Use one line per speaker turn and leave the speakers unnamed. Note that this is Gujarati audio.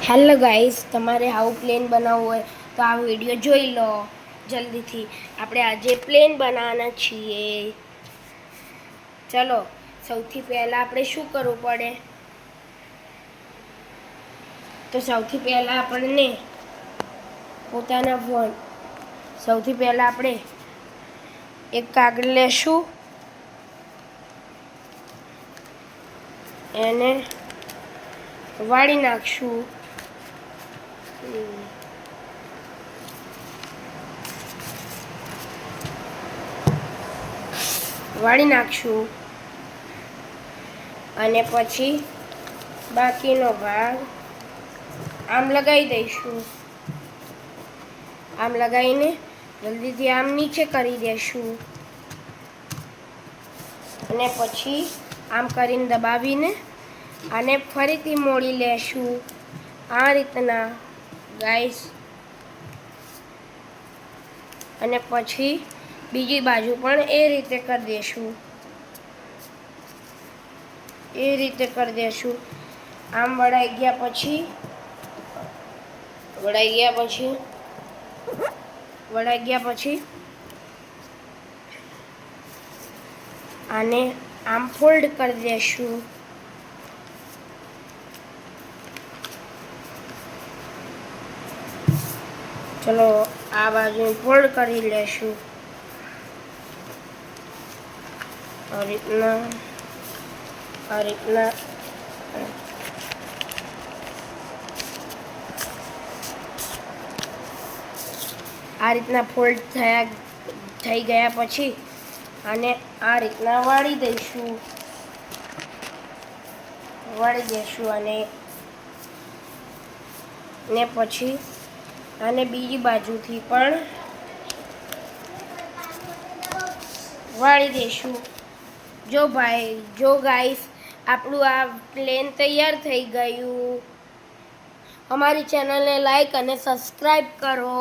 હેલો ગાઈસ, તમારે આવું પ્લેન બનાવવું હોય તો આ વિડીયો જોઈ લો જલ્દીથી. આપણે આજે પ્લેન બનાવવાના છીએ. ચલો, સૌથી પહેલાં આપણે શું કરવું પડે? તો સૌથી પહેલાં આપણને પોતાના સૌથી પહેલાં આપણે એક કાગળ લેશું, એને વાળી નાખશું. વાળી નાખશું અને પછી બાકીનો ભાગ આમ લગાવી દઈશું. આમ લગાવીને જલ્દીથી આમ નીચે કરી દેશું અને પછી આમ કરીને દબાવીને આને ફરીથી મોડી લેશું આ રીતના ગાઈસ. અને પછી બીજી બાજુ પણ એ રીતે કરી દેશું. આમ વળાઈ ગયા પછી આને આમ ફોલ્ડ કરી દેશું. ચલો, આ બાજુ ફોલ્ડ કરી લેશું આ રીતના. આ રીતના ફોલ્ડ થઈ ગયા પછી આને આ રીતના વાળી દેશું અને પછી આને બીજી બાજુથી પણ વાળી દેશું. જો ગાઈસ, આપણું આ પ્લેન તૈયાર થઈ ગયું. અમારી ચેનલને લાઈક અને સબસ્ક્રાઈબ કરો.